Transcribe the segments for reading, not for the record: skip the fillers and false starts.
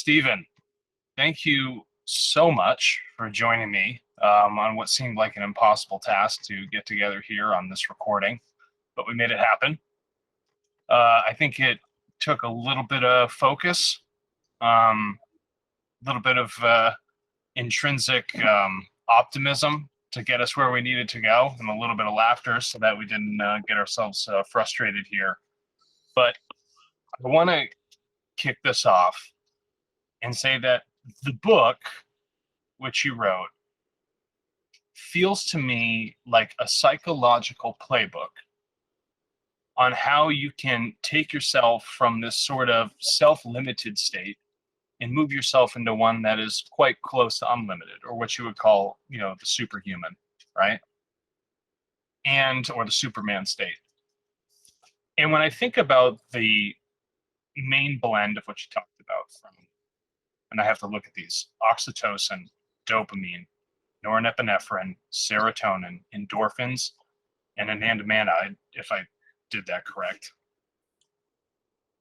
Stephen, thank you so much for joining me on what seemed like an impossible task to get together here on this recording, but we made it happen. I think it took a little bit of focus, a little bit of intrinsic optimism to get us where we needed to go, and a little bit of laughter so that we didn't get ourselves frustrated here. But I want to kick this off and say that the book, which you wrote, feels to me like a psychological playbook on how you can take yourself from this sort of self-limited state and move yourself into one that is quite close to unlimited, or what you would call, the superhuman, right? Or the Superman state. And when I think about the main blend of what you talked about and I have to look at these: oxytocin, dopamine, norepinephrine, serotonin, endorphins, and anandamide, if I did that correct.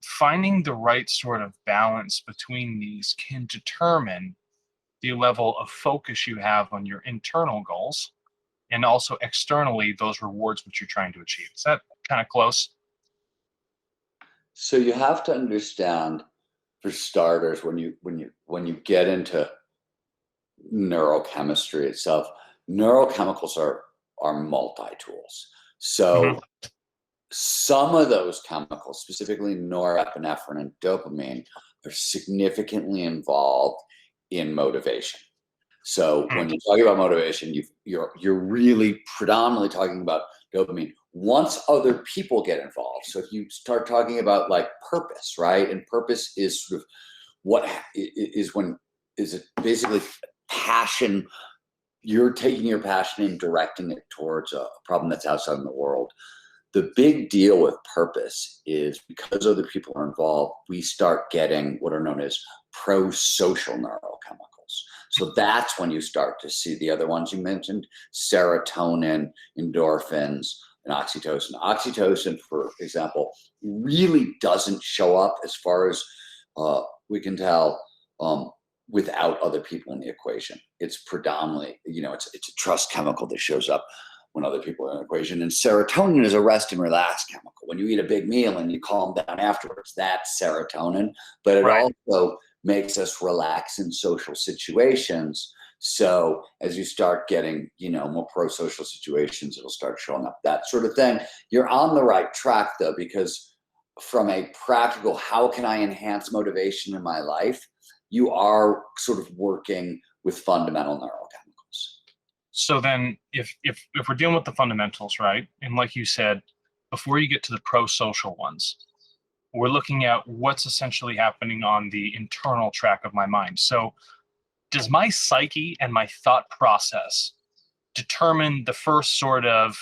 Finding the right sort of balance between these can determine the level of focus you have on your internal goals and also externally those rewards which you're trying to achieve. Is that kind of close? So you have to understand, for starters, when you get into neurochemistry itself, neurochemicals are multi-tools. So some of those chemicals, specifically norepinephrine and dopamine, are significantly involved in motivation. So when you talk about motivation, you're really predominantly talking about dopamine. Once other people get involved, so if you start talking about like purpose, right? And purpose is sort of what is it basically passion. You're taking your passion and directing it towards a problem that's outside in the world. The big deal with purpose is because other people are involved, we start getting what are known as pro-social neurochemicals. So that's when you start to see the other ones you mentioned: serotonin, endorphins, and oxytocin. Oxytocin, for example, really doesn't show up, as far as we can tell, without other people in the equation. It's predominantly, it's a trust chemical that shows up when other people are in the equation. And serotonin is a rest and relax chemical. When you eat a big meal and you calm down afterwards, that's serotonin. But it also makes us relax in social situations. So as you start getting, more pro-social situations, it'll start showing up, that sort of thing. You're on the right track, though, because from a practical, how can I enhance motivation in my life? You are sort of working with fundamental neurochemicals. So then if we're dealing with the fundamentals, right? And like you said, before you get to the pro-social ones, we're looking at what's essentially happening on the internal track of my mind. So does my psyche and my thought process determine the first sort of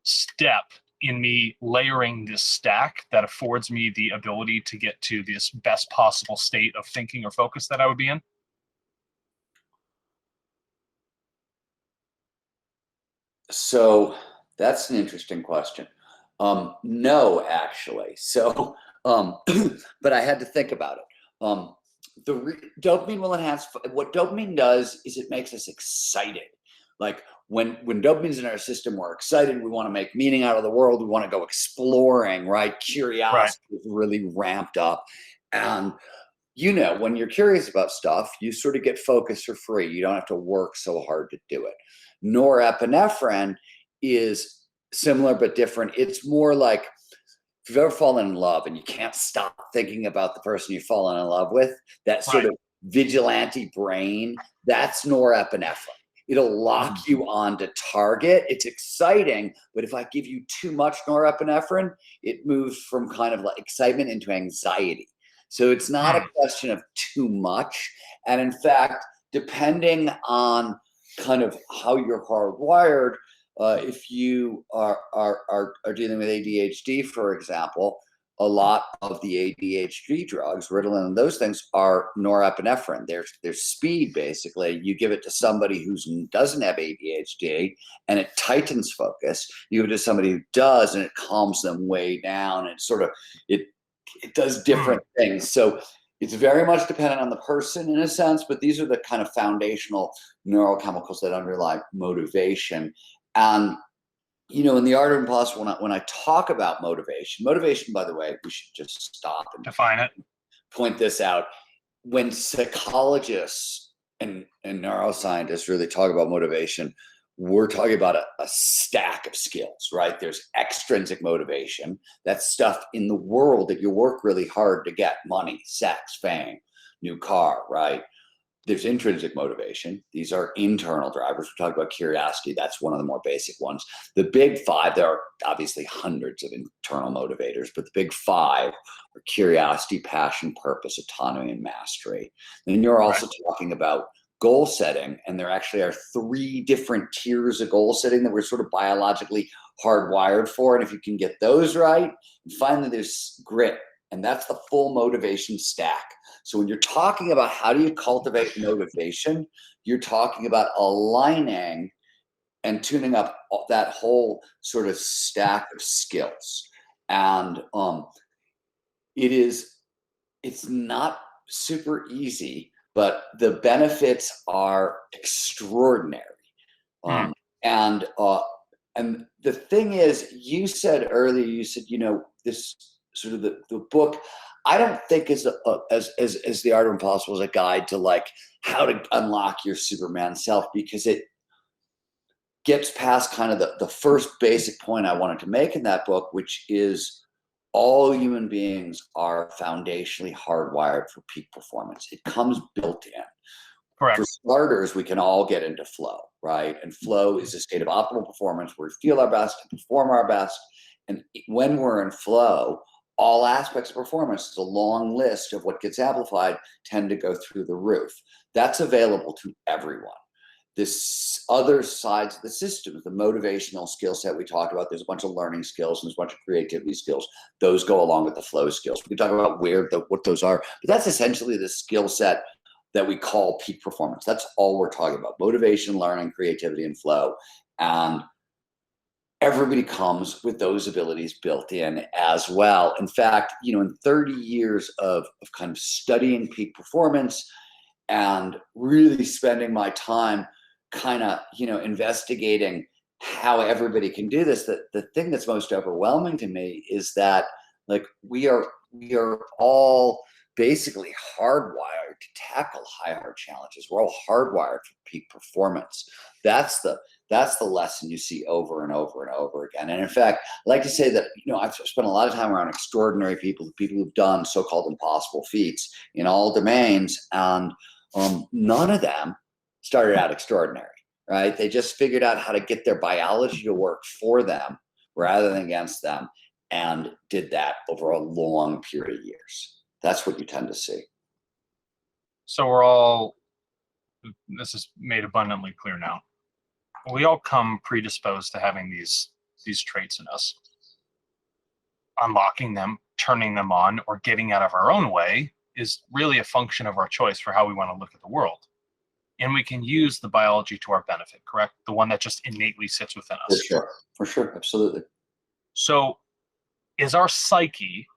step in me layering this stack that affords me the ability to get to this best possible state of thinking or focus that I would be in? So that's an interesting question. No, actually. So, but I had to think about it. Dopamine will enhance. What dopamine does is it makes us excited. Like when dopamine's in our system, we're excited. We want to make meaning out of the world. We want to go exploring, right? Curiosity is really ramped up. And when you're curious about stuff, you sort of get focused for free. You don't have to work so hard to do it. Norepinephrine is similar but different. It's more like, if you've ever fallen in love and you can't stop thinking about the person you've fallen in love with, that sort of vigilante brain, that's norepinephrine. It'll lock you on to target. It's exciting, but if I give you too much norepinephrine, it moves from kind of like excitement into anxiety. So it's not a question of too much. And in fact, depending on kind of how you're hardwired, if you are dealing with ADHD, for example, a lot of the ADHD drugs, Ritalin and those things, are norepinephrine. There's speed, basically. You give it to somebody who doesn't have ADHD and it tightens focus. You give it to somebody who does and it calms them way down. And it does different things. So It's very much dependent on the person in a sense, but these are the kind of foundational neurochemicals that underlie motivation. And in the art of impossible, when I talk about motivation, by the way, we should just stop and Define it. point this out. When psychologists and neuroscientists really talk about motivation, we're talking about a stack of skills, right? There's extrinsic motivation. That's stuff in the world that you work really hard to get: money, sex, fame, new car, right? There's intrinsic motivation. These are internal drivers. We talked about curiosity. That's one of the more basic ones. The big five, there are obviously hundreds of internal motivators, but the big five are curiosity, passion, purpose, autonomy, and mastery. Then you're also talking about goal setting, and there actually are 3 different tiers of goal setting that we're sort of biologically hardwired for. And if you can get those right, and finally there's grit, and that's the full motivation stack. So when you're talking about how do you cultivate motivation, you're talking about aligning and tuning up that whole sort of stack of skills. And it's not super easy, but the benefits are extraordinary. And the thing is, you said earlier, this sort of the book, I don't think as the Art of Impossible is a guide to like how to unlock your Superman self, because it gets past kind of the first basic point I wanted to make in that book, which is all human beings are foundationally hardwired for peak performance. It comes built in. Correct. For starters, we can all get into flow, right? And flow is a state of optimal performance where we feel our best and perform our best. And when we're in flow, all aspects of performance, it's a long list of what gets amplified, tend to go through the roof. That's available to everyone. This other sides of the system, the motivational skill set we talked about, there's a bunch of learning skills and there's a bunch of creativity skills. Those go along with the flow skills. We can talk about what those are, but that's essentially the skill set that we call peak performance. That's all we're talking about: motivation, learning, creativity, and flow. And everybody comes with those abilities built in as well. In fact, in 30 years of kind of studying peak performance and really spending my time kind of, investigating how everybody can do this, the thing that's most overwhelming to me is that like we are all basically hardwired to tackle hard challenges. We're all hardwired for peak performance. That's the lesson you see over and over and over again. And in fact, I like to say that, I've spent a lot of time around extraordinary people who've done so-called impossible feats in all domains. And none of them started out extraordinary, right? They just figured out how to get their biology to work for them rather than against them, and did that over a long period of years. That's what you tend to see. So this is made abundantly clear now. We all come predisposed to having these traits in us. Unlocking them, turning them on, or getting out of our own way is really a function of our choice for how we want to look at the world. And we can use the biology to our benefit, correct? The one that just innately sits within us. For sure, absolutely. So is our psyche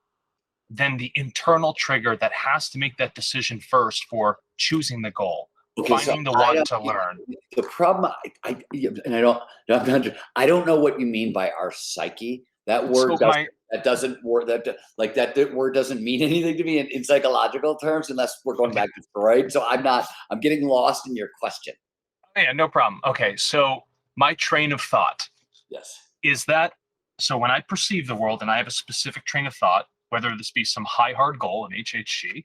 then the internal trigger that has to make that decision first for choosing the goal, finding the one to learn? The problem, I don't know what you mean by our psyche. That word doesn't mean anything to me in psychological terms unless we're going back to Freud. So I'm getting lost in your question. Yeah, no problem. Okay, so my train of thought is that, so when I perceive the world and I have a specific train of thought, whether this be some high hard goal in HHG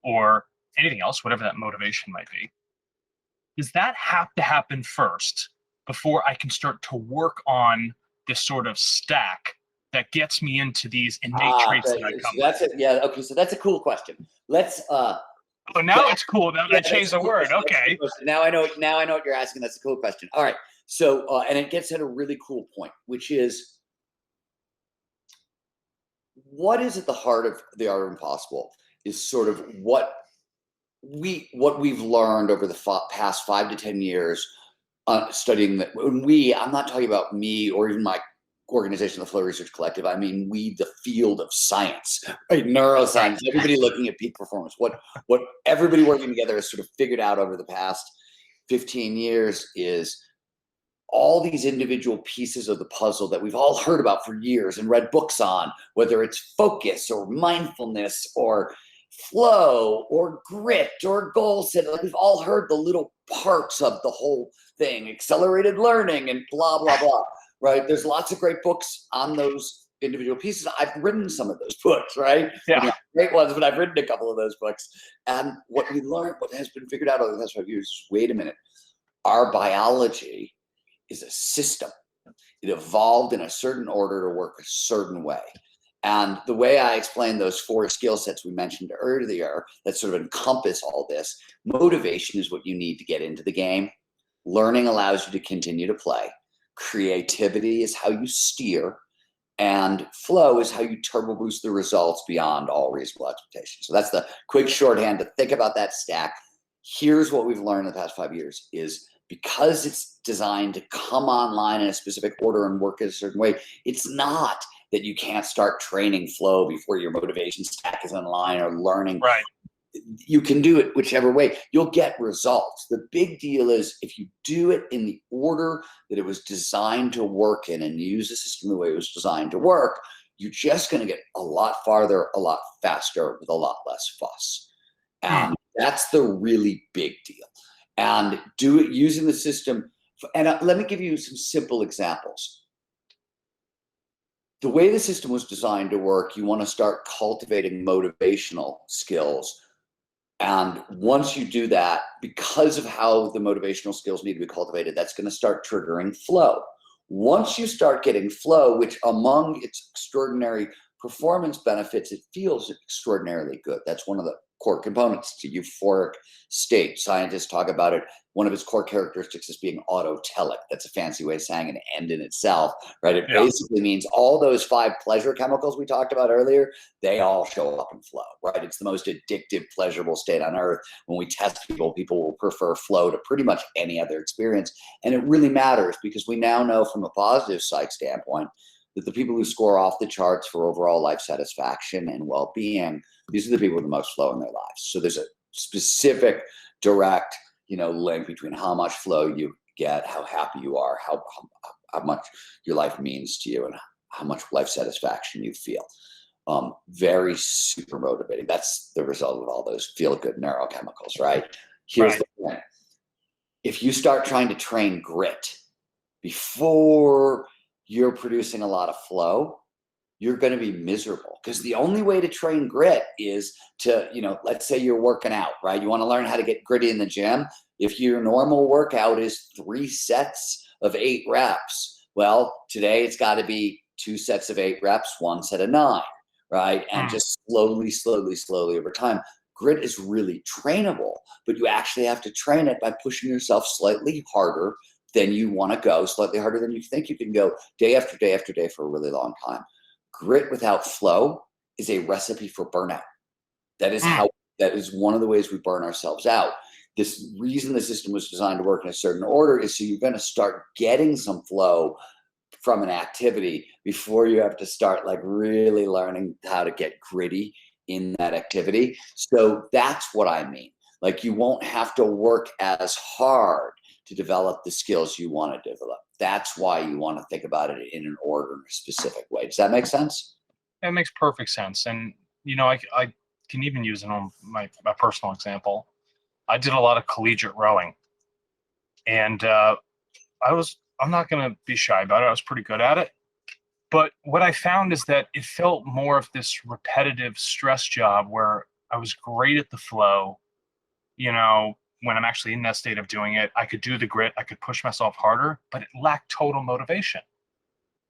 or anything else, whatever that motivation might be, does that have to happen first before I can start to work on this sort of stack that gets me into these innate traits that I come with? Yeah, okay, so that's a cool question. Let's Oh, now it's cool. Now I changed the word. Okay. Now I know what you're asking. That's a cool question. All right. So and it gets at a really cool point, which is, what is at the heart of the Art of Impossible is sort of what we've learned over the past 5 to 10 years studying that. I'm not talking about me or even my organization, the Flow Research Collective, I mean we, the field of science, right? Neuroscience, everybody looking at peak performance. What everybody working together has sort of figured out over the past 15 years is all these individual pieces of the puzzle that we've all heard about for years and read books on, whether it's focus or mindfulness or flow or grit or goal setting. Like we've all heard the little parts of the whole thing, accelerated learning and blah, blah, blah, right? There's lots of great books on those individual pieces. I've written some of those books, right? Yeah. Not great ones, but I've written a couple of those books. And what we learned, what has been figured out over the past 5 years is, wait a minute, our biology is a system. It evolved in a certain order to work a certain way. And the way I explained those 4 skill sets we mentioned earlier that sort of encompass all this, motivation is what you need to get into the game. Learning allows you to continue to play. Creativity is how you steer. And flow is how you turbo boost the results beyond all reasonable expectations. So that's the quick shorthand to think about that stack. Here's what we've learned in the past 5 years is, because it's designed to come online in a specific order and work in a certain way, it's not that you can't start training flow before your motivation stack is online or learning. Right. You can do it whichever way. You'll get results. The big deal is if you do it in the order that it was designed to work in and use the system the way it was designed to work, you're just going to get a lot farther, a lot faster with a lot less fuss. And that's the really big deal. And do it using the system. And let me give you some simple examples. The way the system was designed to work, you want to start cultivating motivational skills. And once you do that, because of how the motivational skills need to be cultivated, that's going to start triggering flow. Once you start getting flow, which among its extraordinary performance benefits, it feels extraordinarily good. That's one of the core components to euphoric state. Scientists talk about it. One of its core characteristics is being autotelic. That's a fancy way of saying an end in itself, right? It basically means all those 5 pleasure chemicals we talked about earlier, they all show up in flow, right? It's the most addictive, pleasurable state on earth. When we test people, people will prefer flow to pretty much any other experience. And it really matters because we now know from a positive psych standpoint that the people who score off the charts for overall life satisfaction and well-being, these are the people with the most flow in their lives. So there's a specific, direct, link between how much flow you get, how happy you are, how much your life means to you, and how much life satisfaction you feel. Very super motivating. That's the result of all those feel-good neurochemicals, right? Here's the thing. If you start trying to train grit before you're producing a lot of flow, you're going to be miserable, because the only way to train grit is to, let's say you're working out, right? You want to learn how to get gritty in the gym. If your normal workout is 3 sets of 8 reps, well, today it's got to be 2 sets of 8 reps, 1 set of 9, right? And just slowly over time. Grit is really trainable, but you actually have to train it by pushing yourself slightly harder than you want to go, slightly harder than you think you can go, day after day after day for a really long time. Grit without flow is a recipe for burnout. That is one of the ways we burn ourselves out. This reason the system was designed to work in a certain order is so you're going to start getting some flow from an activity before you have to start like really learning how to get gritty in that activity. So that's what I mean. Like, you won't have to work as hard to develop the skills you want to develop. That's why you want to think about it in an order, in a specific way. Does that make sense? That makes perfect sense. And, I can even use it on my personal example. I did a lot of collegiate rowing, and I'm not going to be shy about it. I was pretty good at it. But what I found is that it felt more of this repetitive stress job where I was great at the flow. When I'm actually in that state of doing it, I could do the grit, I could push myself harder, but it lacked total motivation.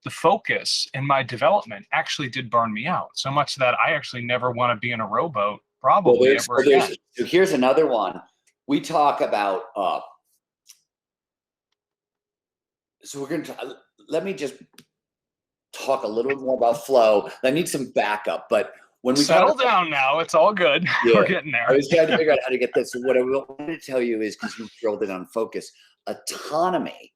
The focus in my development actually did burn me out, so much that I actually never want to be in a rowboat probably ever again. So here's another one. We talk about, let me just talk a little bit more about flow. I need some backup, but when we settle down now, it's all good. Yeah, we're getting there. I was trying to figure out how to get this. So what I wanted to tell you is, because you drilled in on focus, autonomy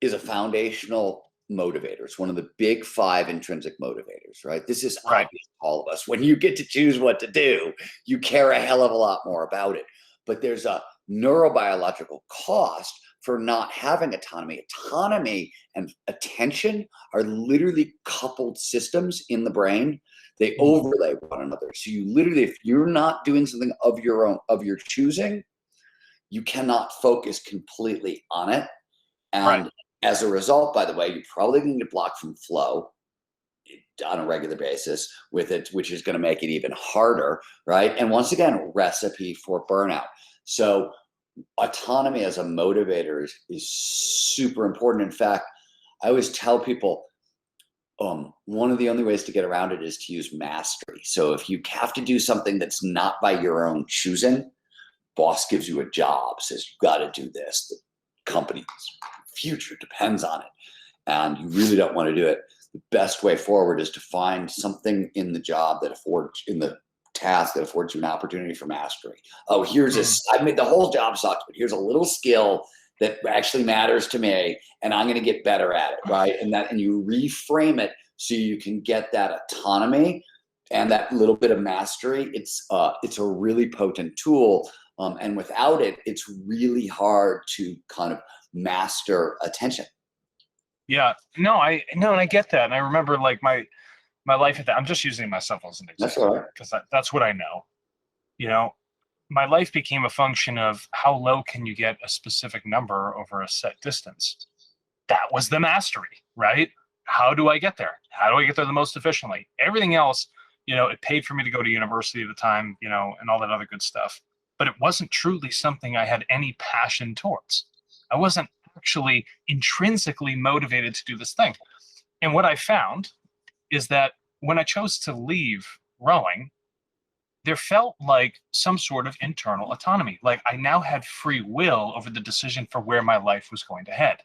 is a foundational motivators, one of the big 5 intrinsic motivators, right? This is Right. obvious to all of us. When you get to choose what to do, you care a hell of a lot more about it. But there's a neurobiological cost for not having autonomy. Autonomy and attention are literally coupled systems in the brain. They overlay one another. So you literally, if you're not doing something of your own, of your choosing, you cannot focus completely on it. And Right. as a result, by the way, you're probably going to get blocked from flow on a regular basis with it, which is going to make it even harder, right? And once again, recipe for burnout. So autonomy as a motivator is super important. In fact, I always tell people, one of the only ways to get around it is to use mastery. So if you have to do something that's not by your own choosing, boss gives you a job, says you got to do this. The company's future depends on it, and you really don't want to do it. The best way forward is to find something in the job that affords, in the task that affords you an opportunity for mastery. Oh, here's I mean, the whole job sucks, but here's a little skill that actually matters to me, and I'm going to get better at it, right? And you reframe it so you can get that autonomy and that little bit of mastery. It's a really potent tool, and without it, it's really hard to kind of master attention. Yeah. No, and I get that. And I remember like my life at that. I'm just using myself as an That's example all right. because that's what I know. You know, my life became a function of how low can you get a specific number over a set distance. That was the mastery, right? How do I get there? How do I get there the most efficiently? Everything else, it paid for me to go to university at the time, and all that other good stuff. But it wasn't truly something I had any passion towards. I wasn't actually intrinsically motivated to do this thing. And what I found is that when I chose to leave rowing, there felt like some sort of internal autonomy. Like I now had free will over the decision for where my life was going to head.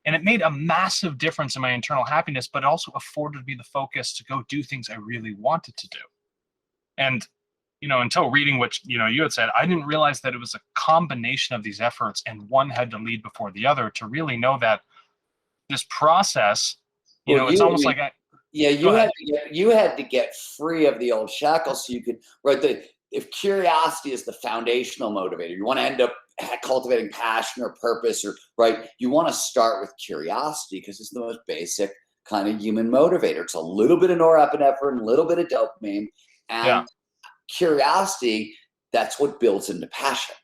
And it made a massive difference in my internal happiness, but it also afforded me the focus to go do things I really wanted to do. And, until reading what, you had said, I didn't realize that it was a combination of these efforts and one had to lead before the other to really know that this process, it's almost like you had to get free of the old shackles so you could, right? If curiosity is the foundational motivator, you want to end up cultivating passion or purpose, or right, you want to start with curiosity because it's the most basic kind of human motivator. It's a little bit of norepinephrine, a little bit of dopamine, and curiosity, that's what builds into passion.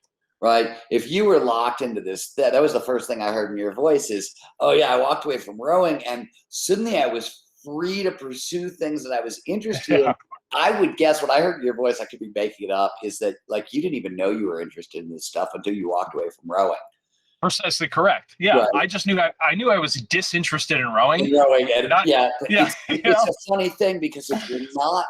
Right? If you were locked into this, that was the first thing I heard in your voice is, oh yeah, I walked away from rowing and suddenly I was free to pursue things that I was interested in. I would guess what I heard in your voice, I could be making it up, is that like you didn't even know you were interested in this stuff until you walked away from rowing. Precisely correct. Yeah, right. I just knew I knew I was disinterested in rowing. It's a funny thing because if you're not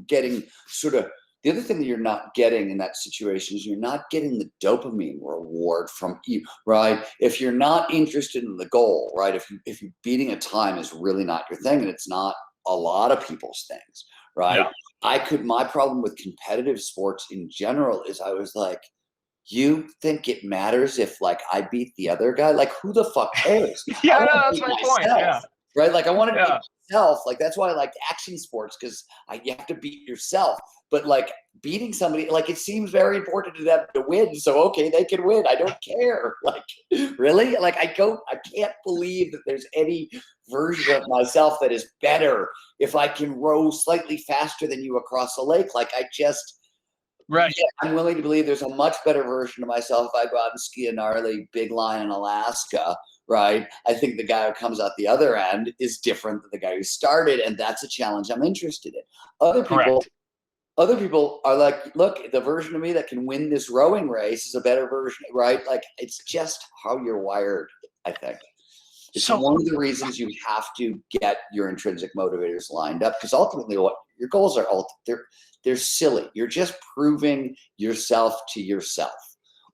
getting sort of, the other thing that you're not getting in that situation is you're not getting the dopamine reward from you, right? If you're not interested in the goal, right? If you beating a time is really not your thing, and it's not a lot of people's things, right? Yeah. My problem with competitive sports in general is I was like, you think it matters if like I beat the other guy? Like who the fuck cares? Yeah, no, that's my point. Yeah. Right? Like I wanted to beat myself. Like that's why I like action sports, because you have to beat yourself. But like beating somebody, like it seems very important to them to win. So okay, they can win. I don't care. Like really? Like I can't believe that there's any version of myself that is better if I can row slightly faster than you across the lake. Like right. Yeah, I'm willing to believe there's a much better version of myself if I go out and ski a gnarly big line in Alaska. Right. I think the guy who comes out the other end is different than the guy who started. And that's a challenge I'm interested in. Other people are like, look, the version of me that can win this rowing race is a better version, right? Like it's just how you're wired, I think. It's one of the reasons you have to get your intrinsic motivators lined up, because ultimately what your goals are, they're silly. You're just proving yourself to yourself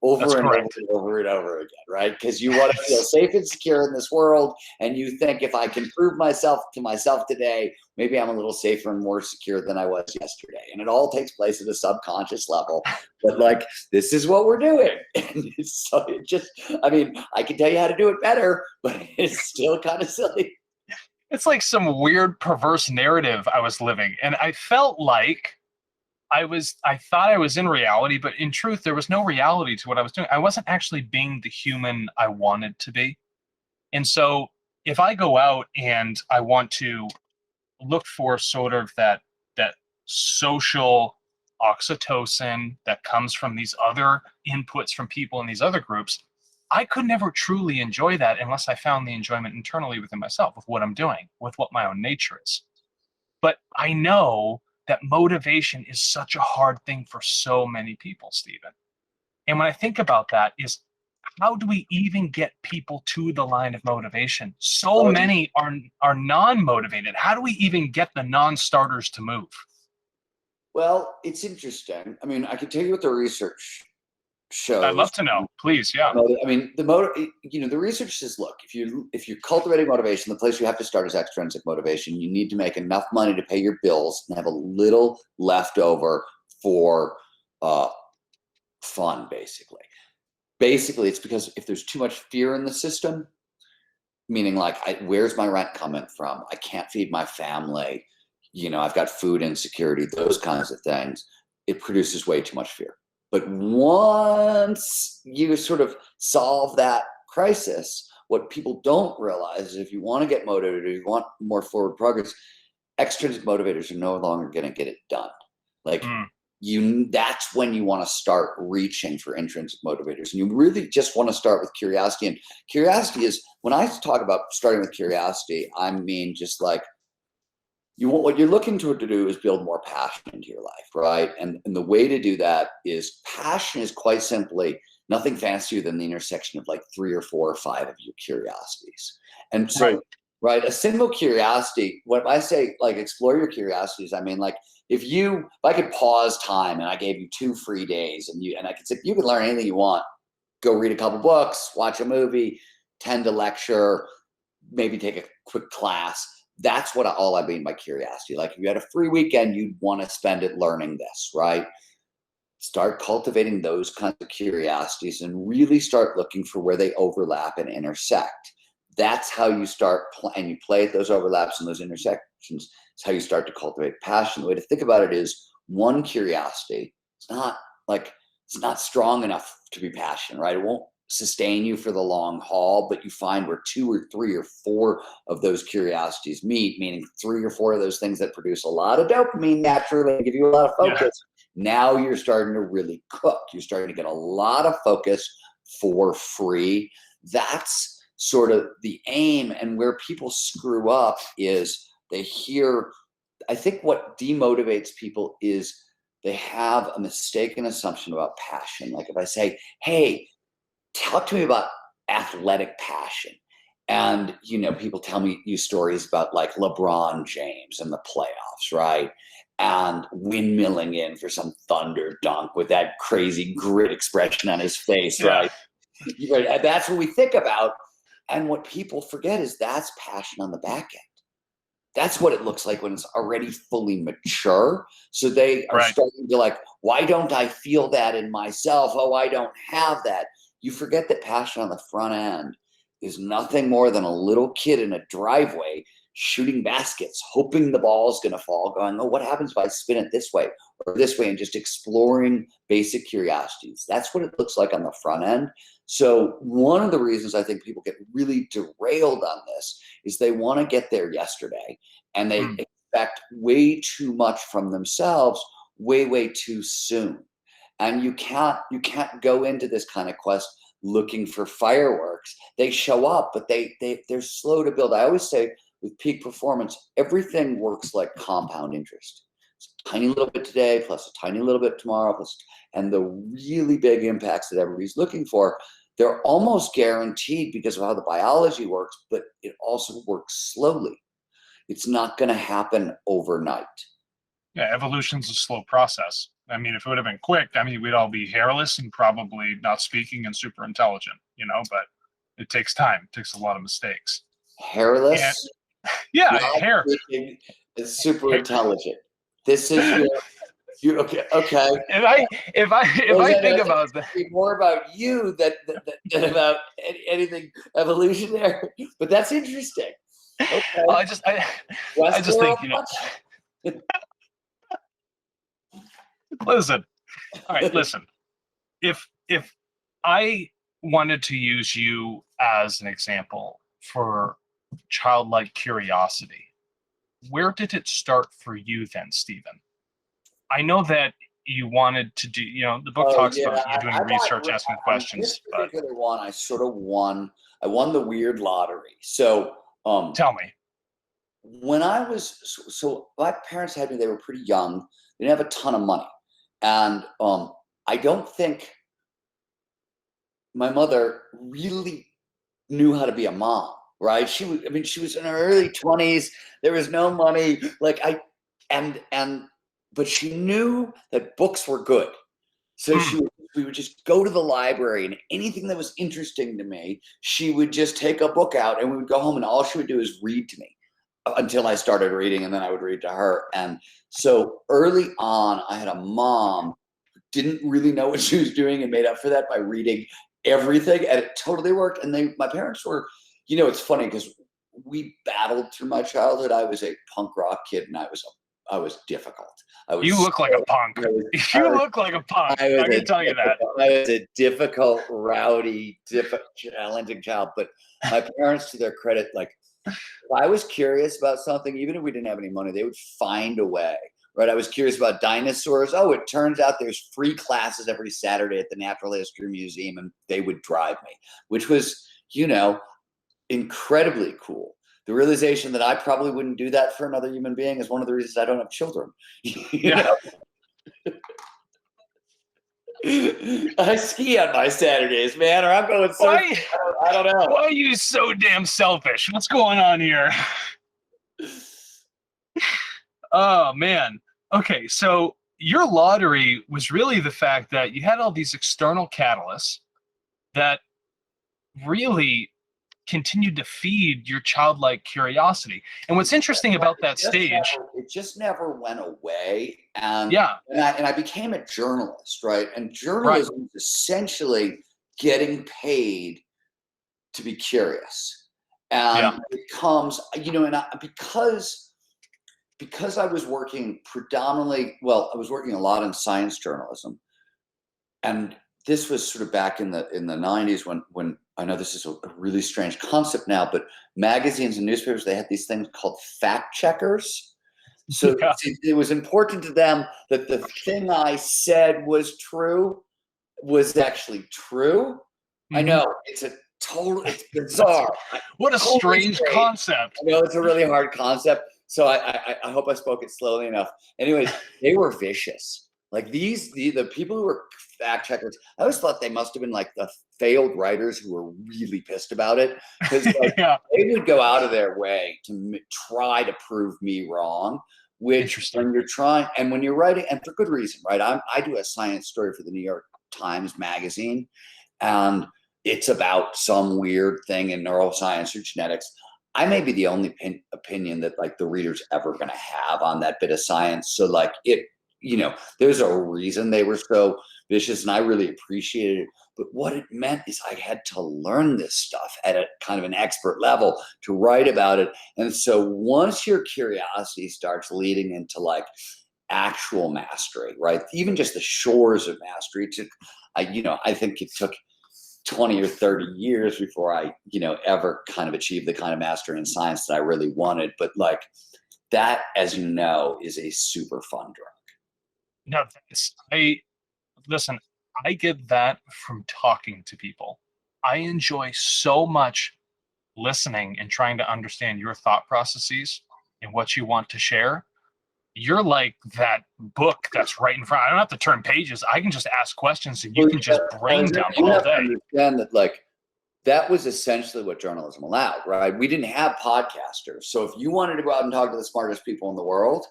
over and over and over again, right? Because you want to feel safe and secure in this world, and you think if I can prove myself to myself today, maybe I'm a little safer and more secure than I was yesterday. And it all takes place at a subconscious level. But like, this is what we're doing. And I mean, I can tell you how to do it better, but it's still kind of silly. it's like some weird perverse narrative I was living. And I felt like I thought I was in reality, but in truth, there was no reality to what I was doing. I wasn't actually being the human I wanted to be. And so if I go out and I want to look for sort of that social oxytocin that comes from these other inputs from people in these other groups, I could never truly enjoy that unless I found the enjoyment internally within myself, with what I'm doing, with what my own nature is. But I know that motivation is such a hard thing for so many people, Stephen. And when I think about that, is how do we even get people to the line of motivation? So Oh, many are non-motivated. How do we even get the non-starters to move? well, it's interesting. I mean, I can tell you what the research I'd shows. love to know, please. Yeah. I mean, the research says, look, if you're cultivating motivation, the place you have to start is extrinsic motivation. You need to make enough money to pay your bills and have a little left over for fun, basically. Basically, it's because if there's too much fear in the system, meaning like, where's my rent coming from? I can't feed my family. I've got food insecurity, those kinds of things. It produces way too much fear. But once you sort of solve that crisis, what people don't realize is if you want to get motivated or you want more forward progress, extrinsic motivators are no longer going to get it done. Like that's when you want to start reaching for intrinsic motivators. And you really just want to start with curiosity. And curiosity is, when I talk about starting with curiosity, I mean just like, what you're looking to do is build more passion into your life, right? And the way to do that is, passion is quite simply nothing fancier than the intersection of like 3 or 4 or 5 of your curiosities. And so, right, a single curiosity, when I say like explore your curiosities, I mean like if I could pause time and I gave you 2 free days and I could say, you can learn anything you want, go read a couple books, watch a movie, attend a lecture, maybe take a quick class. That's all I mean by curiosity. Like if you had a free weekend, you'd want to spend it learning this, right? Start cultivating those kinds of curiosities and really start looking for where they overlap and intersect. That's how you start, and you play at those overlaps and those intersections. It's how you start to cultivate passion. The way to think about it is, one curiosity, it's not strong enough to be passion, right? It won't sustain you for the long haul, but you find where 2 or 3 or 4 of those curiosities meet, meaning 3 or 4 of those things that produce a lot of dopamine naturally and give you a lot of focus. Yeah. Now you're starting to really cook. You're starting to get a lot of focus for free. That's sort of the aim. And where people screw up is I think what demotivates people is they have a mistaken assumption about passion. Like if I say, hey, talk to me about athletic passion. And, people tell me stories about like LeBron James and the playoffs, right? And windmilling in for some thunder dunk with that crazy grit expression on his face, right? That's what we think about. And what people forget is that's passion on the back end. That's what it looks like when it's already fully mature. So they are starting to like, why don't I feel that in myself? Oh, I don't have that. You forget that passion on the front end is nothing more than a little kid in a driveway shooting baskets, hoping the ball is going to fall, going, oh, what happens if I spin it this way or this way, and just exploring basic curiosities. That's what it looks like on the front end. So one of the reasons I think people get really derailed on this is they want to get there yesterday, and they expect way too much from themselves way, way too soon. And you can't go into this kind of quest looking for fireworks. They show up, but they're slow to build. I always say with peak performance, everything works like compound interest. It's a tiny little bit today, plus a tiny little bit tomorrow, and the really big impacts that everybody's looking for, they're almost guaranteed because of how the biology works, but it also works slowly. It's not going to happen overnight. Yeah, evolution's a slow process. I mean, if it would have been quick, we'd all be hairless and probably not speaking and super intelligent, but it takes time. It takes a lot of mistakes. Hairless? Yeah, hair. It's super intelligent. This is you okay. If I think about that, more about you than about anything evolutionary. But that's interesting. Okay. I just think, Westworld. listen. All right, listen. If I wanted to use you as an example for childlike curiosity, where did it start for you then, Stephen? I know that you wanted to do, the book Oh talks yeah, about you doing research, asking this questions, but particular one, I sort of won. I won the weird lottery. So tell me. when I was my parents had me. They were pretty young. They didn't have a ton of money, and I don't think my mother really knew how to be a mom. Right? She was in her early 20s. There was no money. But she knew that books were good. So we would just go to the library, and anything that was interesting to me, she would just take a book out, and we would go home, and all she would do is read to me until I started reading, and then I would read to her. And so early on, I had a mom who didn't really know what she was doing and made up for that by reading everything, and it totally worked. And my parents were, it's funny because we battled through my childhood. I was a punk rock kid, and I was difficult. You look like a punk. You look like a punk. I can tell you that. I was a difficult, rowdy, challenging child. But my parents, to their credit, like if I was curious about something, even if we didn't have any money, they would find a way. Right? I was curious about dinosaurs. Oh, it turns out there's free classes every Saturday at the Natural History Museum, and they would drive me, which was, incredibly cool. The realization that I probably wouldn't do that for another human being is one of the reasons I don't have children. I ski on my Saturdays, man, or I'm going surfing. I don't know. Why are you so damn selfish? What's going on here? Oh, man. Okay, so your lottery was really the fact that you had all these external catalysts that really continued to feed your childlike curiosity. And what's interesting about that stage, it just never went away. And I became a journalist, right? And journalism is essentially getting paid to be curious. And it comes, because I was working predominantly, I was working a lot in science journalism. And this was sort of back in the 90s when I know this is a really strange concept now, but magazines and newspapers, they had these things called fact checkers. So it was important to them that the thing I said was true was actually true. Mm-hmm. I know it's bizarre. What a strange concept. I know it's a really hard concept. So I hope I spoke it slowly enough. Anyways, they were vicious. Like the people who were fact checkers, I always thought they must have been like the failed writers who were really pissed about it, because they would go out of their way to try to prove me wrong. Which when you're trying, and when you're writing, and for good reason, right? I do a science story for the New York Times Magazine, and it's about some weird thing in neuroscience or genetics. I may be the only opinion that like the reader's ever going to have on that bit of science. So like there's a reason they were so vicious, and I really appreciated it. But what it meant is I had to learn this stuff at a kind of an expert level to write about it. And so once your curiosity starts leading into like actual mastery, right? Even just the shores of mastery, I think it took 20 or 30 years before I, ever kind of achieved the kind of mastery in science that I really wanted. But like that, as you know, is a super fun drug. No, listen, I get that from talking to people. I enjoy so much listening and trying to understand your thought processes and what you want to share. You're like that book that's right in front. I don't have to turn pages. I can just ask questions and you can just brain dump all day. Understand that, like, that was essentially what journalism allowed, right? We didn't have podcasters. So if you wanted to go out and talk to the smartest people in the world,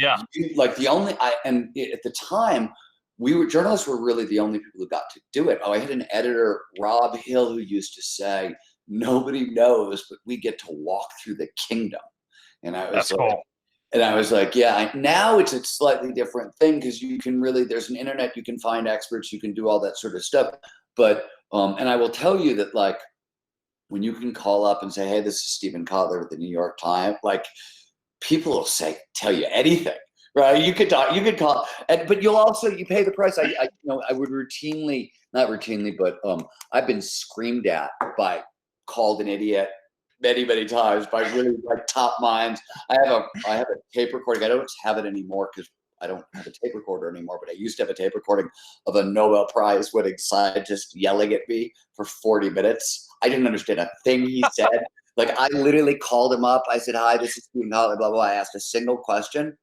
at the time, journalists were really the only people who got to do it. I had an editor, Rob Hill, who used to say, nobody knows, but we get to walk through the kingdom. And I was That's cool. And I was like, yeah, now it's a slightly different thing, because you can there's an internet, you can find experts, you can do all that sort of stuff. But, and I will tell you that, like, when you can call up and say, hey, this is Stephen Kotler with the New York Times, like people will tell you anything, right? You could call, but you pay the price. I would routinely, not routinely, but I've been screamed at called an idiot many, many times by really like top minds. I have a tape recording. I don't have it anymore because I don't have a tape recorder anymore, but I used to have a tape recording of a Nobel Prize winning scientist yelling at me for 40 minutes. I didn't understand a thing he said. Like I literally called him up. I said, hi, this is Stephen Kotler, blah, blah. I asked a single question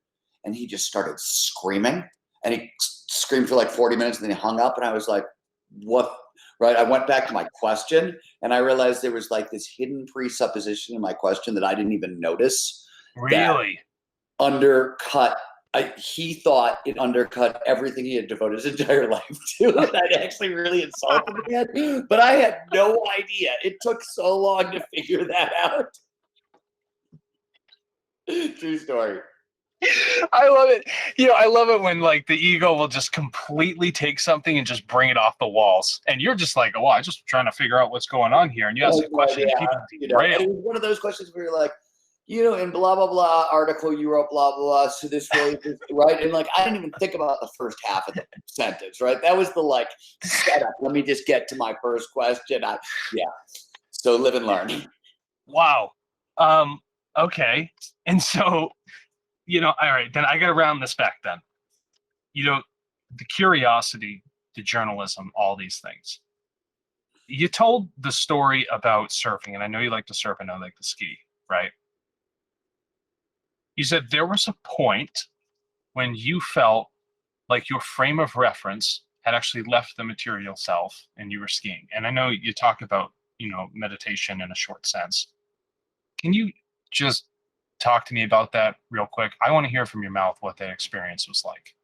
and he just started screaming, and he screamed for like 40 minutes and then he hung up, and I was like, what? Right. I went back to my question and I realized there was like this hidden presupposition in my question that I didn't even notice. Really? Undercut. He thought it undercut everything he had devoted his entire life to. And I'd actually really insulted him. But I had no idea. It took so long to figure that out. True story. I love it. I love it when like the ego will just completely take something and just bring it off the walls. And you're just like, oh, I'm just trying to figure out what's going on here. And you ask a question, and people derail. And it was one of those questions where you're like, in blah, blah, blah article, you wrote blah, blah, blah. So this really, right? And like, I didn't even think about the first half of the sentence, right? That was the like setup. Let me just get to my first question. So live and learn. Wow. Okay. And so, all right, then I got to round this back then. The curiosity, the journalism, all these things. You told the story about surfing, and I know you like to surf, and I like to ski, right? You said there was a point when you felt like your frame of reference had actually left the material self and you were skiing. And I know you talk about, meditation in a short sense. Can you just talk to me about that real quick? I want to hear from your mouth what that experience was like.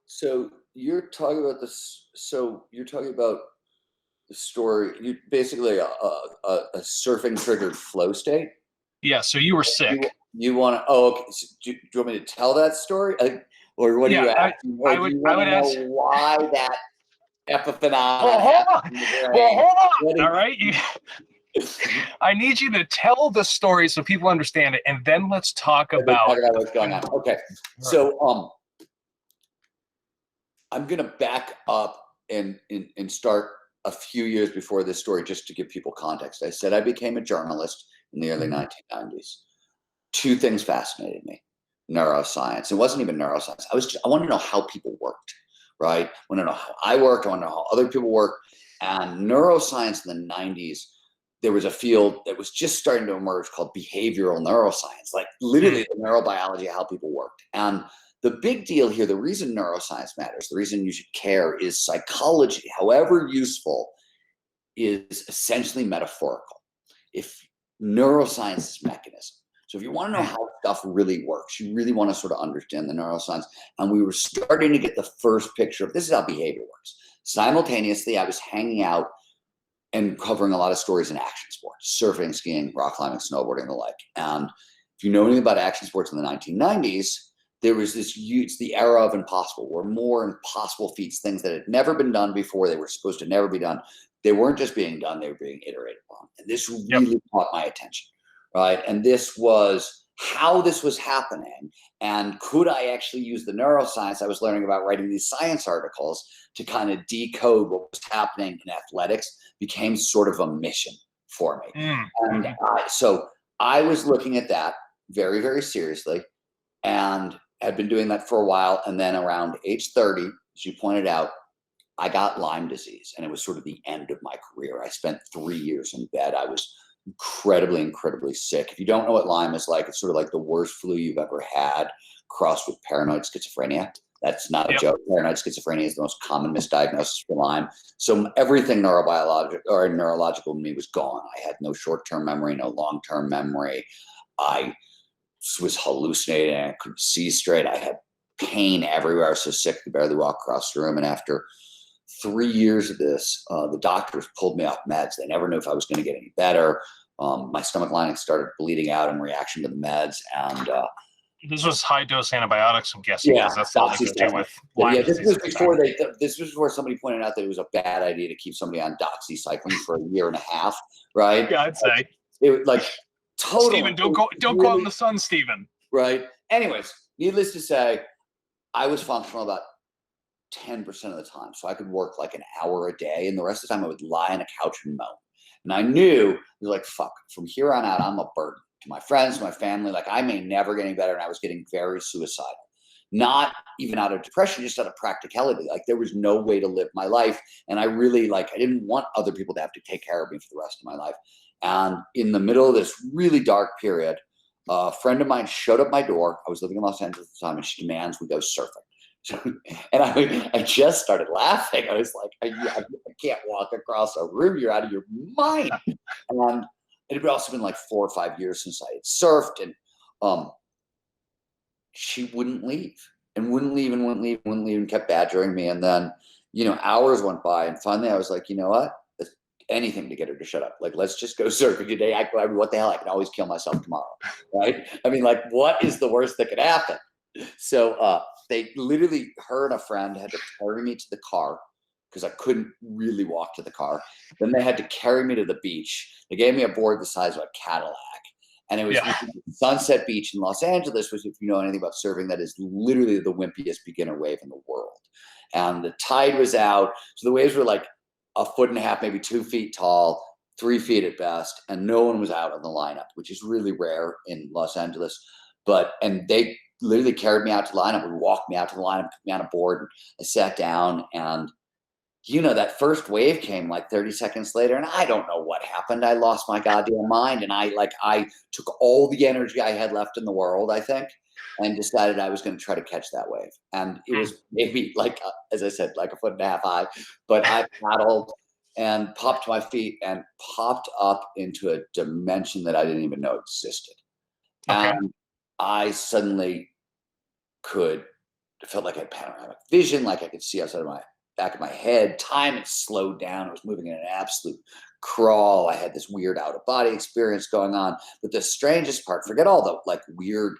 So you're talking about this. So you're talking about the story. You basically a surfing triggered flow state. Yeah. So you were sick. You want to? Oh, okay. So do you want me to tell that story, or what do you ask? I would ask why that epiphenomenon. Well, hold on. All right. I need you to tell the story so people understand it, and then let's talk about what's going on. Okay, so I'm gonna back up and start a few years before this story, just to give people context. I said I became a journalist in the early 1990s. Two things fascinated me: neuroscience. It wasn't even neuroscience. I wanted to know how people worked. Right? I want to know how I worked. I want to know how other people work. And neuroscience in the 90s. There was a field that was just starting to emerge called behavioral neuroscience, like literally the neurobiology of how people worked. And the big deal here, the reason neuroscience matters, the reason you should care, is psychology, however useful, is essentially metaphorical. If neuroscience is mechanism. So if you want to know how stuff really works, you really want to sort of understand the neuroscience. And we were starting to get the first picture of this is how behavior works. Simultaneously, I was hanging out and covering a lot of stories in action sports, surfing, skiing, rock climbing, snowboarding, and the like. And if you know anything about action sports in the 1990s, there was this huge, the era of impossible, where more impossible feats, things that had never been done before, they were supposed to never be done. They weren't just being done, they were being iterated on. And this really caught my attention, right? And this was how this was happening. And could I actually use the neuroscience I was learning about writing these science articles to kind of decode what was happening in athletics? Became sort of a mission for me. And so I was looking at that very, very seriously, and had been doing that for a while. And then around age 30, as you pointed out, I got Lyme disease, and it was sort of the end of my career. I spent 3 years in bed. I was incredibly, incredibly sick. If you don't know what Lyme is like, it's sort of like the worst flu you've ever had, crossed with paranoid schizophrenia. That's not a joke. Paranoid schizophrenia is the most common misdiagnosis for Lyme. So everything neurobiological or neurological in me was gone. I had no short-term memory, no long-term memory. I was hallucinating. I couldn't see straight. I had pain everywhere. I was so sick I could barely walk across the room. And after 3 years of this, the doctors pulled me off meds. They never knew if I was going to get any better. My stomach lining started bleeding out in reaction to the meds. And This was high dose antibiotics, I'm guessing, because that's all they could do with Lyme this disease was at the before time. this was before somebody pointed out that it was a bad idea to keep somebody on doxycycline for a year and a half, right? Yeah, I'd say. It like totally. Stephen, don't go out in the sun, Stephen. Right. Anyways, needless to say, I was functional about 10% of the time. So I could work like an hour a day, and the rest of the time I would lie on a couch and moan. And I knew, it was like, fuck, from here on out, I'm a burden to my friends, my family. Like, I may never get any better. And I was getting very suicidal, not even out of depression, just out of practicality. Like, there was no way to live my life. And I really, like, I didn't want other people to have to take care of me for the rest of my life. And in the middle of this really dark period, a friend of mine showed up my door. I was living in Los Angeles at the time, and she demands we go surfing. And I just started laughing. I was like, I can't walk across a room. You're out of your mind. And it had also been like 4 or 5 years since I had surfed. And she wouldn't leave and wouldn't leave and kept badgering me. And then, hours went by. And finally I was like, you know what? Anything to get her to shut up. Like, let's just go surfing today. I mean, what the hell? I can always kill myself tomorrow. Right? I mean, like, what is the worst that could happen? So they literally, her and a friend had to carry me to the car because I couldn't really walk to the car. Then they had to carry me to the beach. They gave me a board the size of a Cadillac. And it was Sunset Beach in Los Angeles, which, if you know anything about surfing, that is literally the wimpiest beginner wave in the world. And the tide was out. So the waves were like 1.5 feet, maybe 2 feet tall, 3 feet at best. And no one was out on the lineup, which is really rare in Los Angeles. And they literally carried me out to the lineup and walked me out to the lineup, put me on a board. And I sat down, and that first wave came like 30 seconds later, and I don't know what happened. I lost my goddamn mind, and I took all the energy I had left in the world, I think, and decided I was going to try to catch that wave. And it was maybe like, as I said, like 1.5 feet high, but I paddled and popped my feet and popped up into a dimension that I didn't even know existed. Okay. And I suddenly felt like I had panoramic vision, like I could see outside of my back of my head. Time had slowed down. I was moving in an absolute crawl. I had this weird out of body experience going on. But the strangest part, forget all the like weird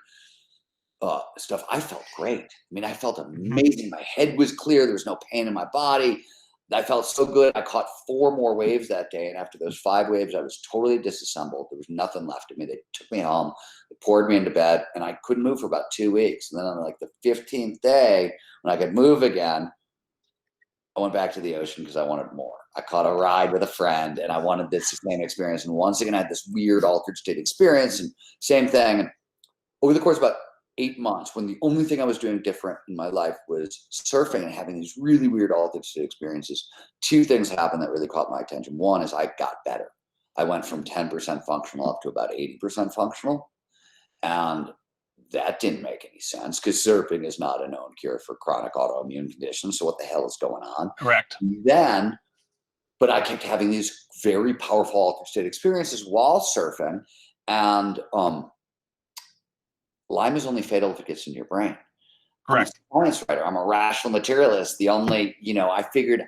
stuff, I felt great. I mean, I felt amazing. My head was clear. There was no pain in my body. I felt so good. I caught 4 more waves that day. And after those 5 waves, I was totally disassembled. There was nothing left of me. They took me home, they poured me into bed, and I couldn't move for about 2 weeks. And then on like the 15th day, when I could move again, I went back to the ocean because I wanted more. I caught a ride with a friend, and I wanted this same experience. And once again, I had this weird altered state experience, and same thing. And over the course of about 8 months, when the only thing I was doing different in my life was surfing and having these really weird altered state experiences, 2 things happened that really caught my attention. One is I got better. I went from 10% functional up to about 80% functional. And that didn't make any sense because surfing is not a known cure for chronic autoimmune conditions. So what the hell is going on? Correct. But I kept having these very powerful altered state experiences while surfing. And Lyme is only fatal if it gets into your brain. Correct. I'm a science writer. I'm a rational materialist. The only, I figured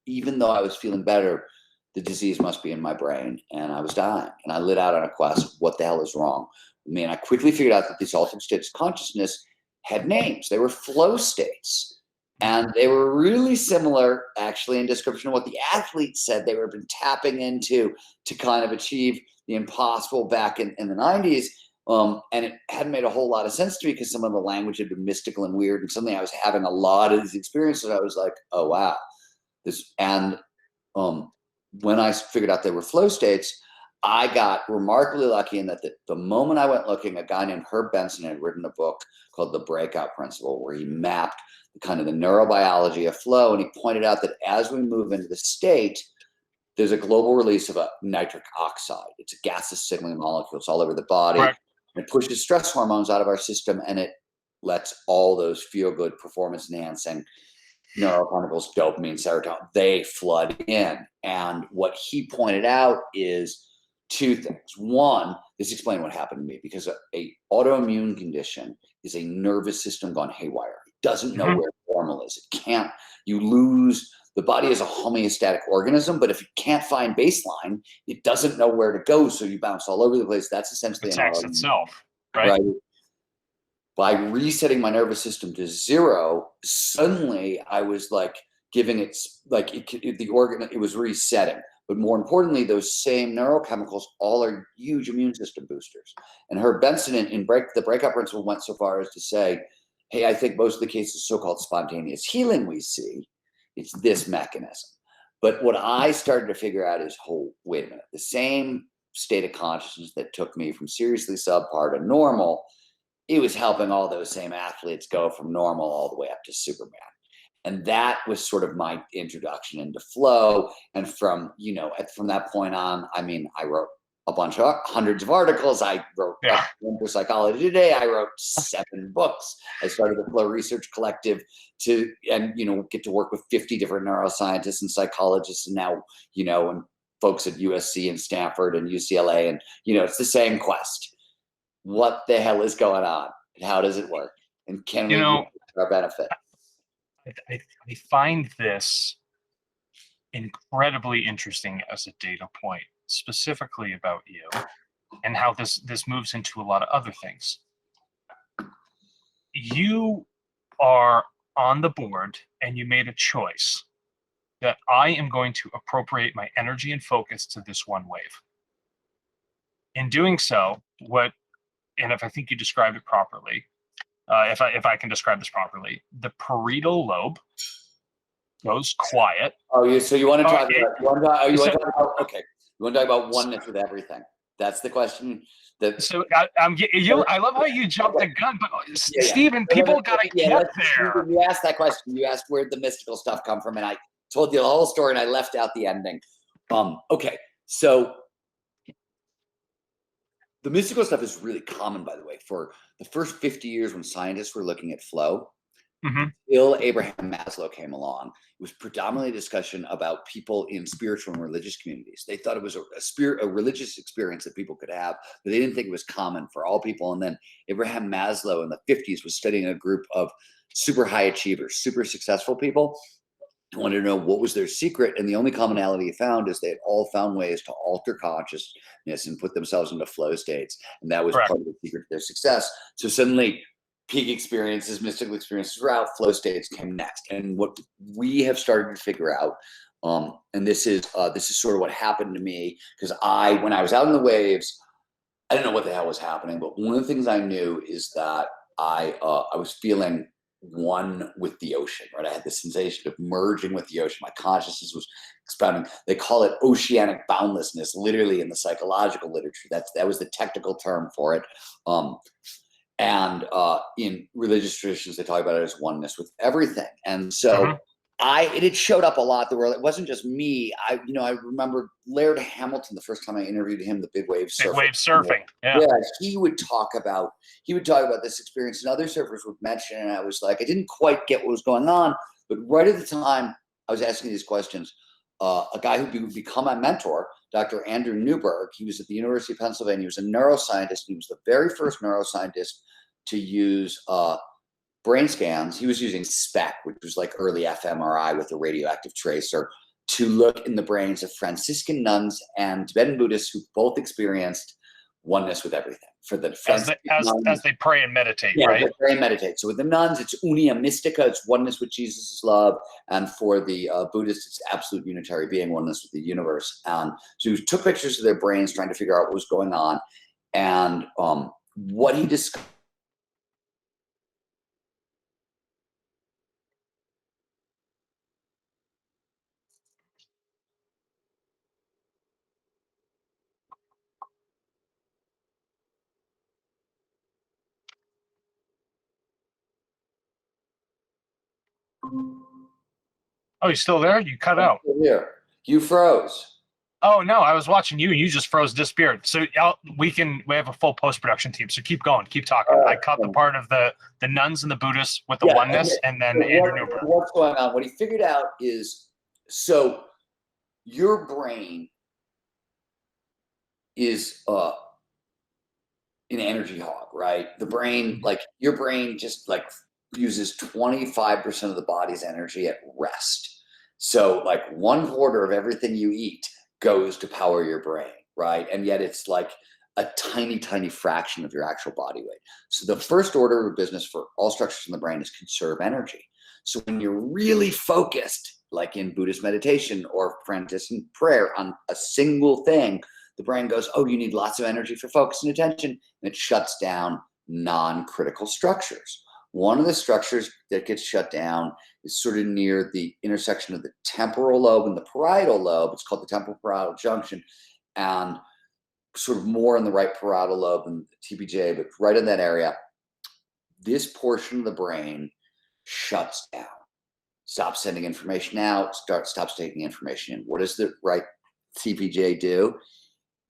even though I was feeling better, the disease must be in my brain, and I was dying. And I lit out on a quest. What the hell is wrong with me? And I quickly figured out that these altered states of consciousness had names. They were flow states. And they were really similar, actually, in description of what the athletes said they were been tapping into to kind of achieve the impossible back in the 90s. And it hadn't made a whole lot of sense to me because some of the language had been mystical and weird. And suddenly I was having a lot of these experiences. I was like, oh, wow. When I figured out they were flow states, I got remarkably lucky in that the moment I went looking, a guy named Herb Benson had written a book called The Breakout Principle, where he mapped kind of the neurobiology of flow. And he pointed out that as we move into the state, there's a global release of a nitric oxide. It's a gaseous signaling molecule. It's all over the body. Right. It pushes stress hormones out of our system, and it lets all those feel-good, performance-enhancing neurochemicals, dopamine, serotonin, they flood in. And what he pointed out is 2 things. One, this explained what happened to me, because a autoimmune condition is a nervous system gone haywire. It doesn't know where normal is. It can't. You lose. The body is a homeostatic organism, but if it can't find baseline, it doesn't know where to go. So you bounce all over the place. That's essentially attacks itself, right? by resetting my nervous system to 0, suddenly I was like giving it, like the organ, it was resetting. But more importantly, those same neurochemicals all are huge immune system boosters. And Herb Benson in the breakout principle went so far as to say, hey, I think most of the cases so-called spontaneous healing we see, it's this mechanism. But what I started to figure out is, oh, wait a minute, the same state of consciousness that took me from seriously subpar to normal, it was helping all those same athletes go from normal all the way up to Superman. And that was sort of my introduction into flow. And from that point on, I mean, I wrote a bunch of hundreds of articles. I wrote for Psychology Today. I wrote 7 books. I started the Flow Research Collective get to work with 50 different neuroscientists and psychologists. And now, and folks at USC and Stanford and UCLA. And, it's the same quest. What the hell is going on? And how does it work? And can we use it for our benefit? I find this incredibly interesting as a data point, specifically about you and how this moves into a lot of other things. You are on the board and you made a choice that I am going to appropriate my energy and focus to this one wave. In doing so, and if I think you described it properly, if I can describe this properly, the parietal lobe goes quiet. Oh, so you want to talk about? Okay, you want to talk about oneness with everything? That's the question. I love how you jumped the gun, but Stephen, people gotta get there. You asked that question. You asked where'd the mystical stuff come from, and I told you the whole story, and I left out the ending. Okay, so the mystical stuff is really common, by the way, for the first 50 years when scientists were looking at flow. Until Abraham Maslow came along, it was predominantly a discussion about people in spiritual and religious communities. They thought it was a religious experience that people could have, but they didn't think it was common for all people. And then Abraham Maslow in the 50s was studying a group of super high achievers, super successful people. He wanted to know what was their secret, and the only commonality he found is they had all found ways to alter consciousness and put themselves into flow states, and that was part of the secret to their success. So suddenly, peak experiences, mystical experiences throughout, flow states came next. And what we have started to figure out, and this is sort of what happened to me, because when I was out in the waves, I didn't know what the hell was happening, but one of the things I knew is that I was feeling one with the ocean, right? I had the sensation of merging with the ocean. My consciousness was expanding. They call it oceanic boundlessness, literally in the psychological literature. That was the technical term for it. And in religious traditions, they talk about it as oneness with everything. And so it showed up a lot. It wasn't just me. I remember Laird Hamilton, the first time I interviewed him, the big wave surfer. Big wave surfing. Yeah. He would talk about this experience, and other surfers would mention it. And I was like, I didn't quite get what was going on. But right at the time I was asking these questions, a guy who would become my mentor, Dr. Andrew Newberg, he was at the University of Pennsylvania. He was a neuroscientist. He was the very first neuroscientist to use brain scans. He was using SPEC, which was like early fMRI with a radioactive tracer, to look in the brains of Franciscan nuns and Tibetan Buddhists who both experienced oneness with everything. For the as they pray and meditate, right? They pray and meditate. So with the nuns, it's unia mystica, it's oneness with Jesus' love, and for the Buddhists, it's absolute unitary being, oneness with the universe. And so he took pictures of their brains, trying to figure out what was going on, and what he discovered. Oh, you still there? You cut out. Here, you froze. Oh no, I was watching you and you just froze, disappeared. So we have a full post-production team. So keep going, keep talking. I caught the part of the nuns and the Buddhists with the oneness, and then Andrew Newberg. What's going on? What he figured out is, so your brain is an energy hog, right? The brain, like your brain just like uses 25% of the body's energy at rest. So like 1/4 of everything you eat goes to power your brain, right? And yet it's like a tiny, tiny fraction of your actual body weight. So the first order of business for all structures in the brain is conserve energy. So when you're really focused, like in Buddhist meditation or Franciscan prayer on a single thing, the brain goes, oh, you need lots of energy for focus and attention, and it shuts down non-critical structures. One of the structures that gets shut down is sort of near the intersection of the temporal lobe and the parietal lobe. It's called the temporal parietal junction, and sort of more in the right parietal lobe and TPJ, but right in that area, this portion of the brain shuts down, stops sending information out, stops taking information in. What does the right TPJ do?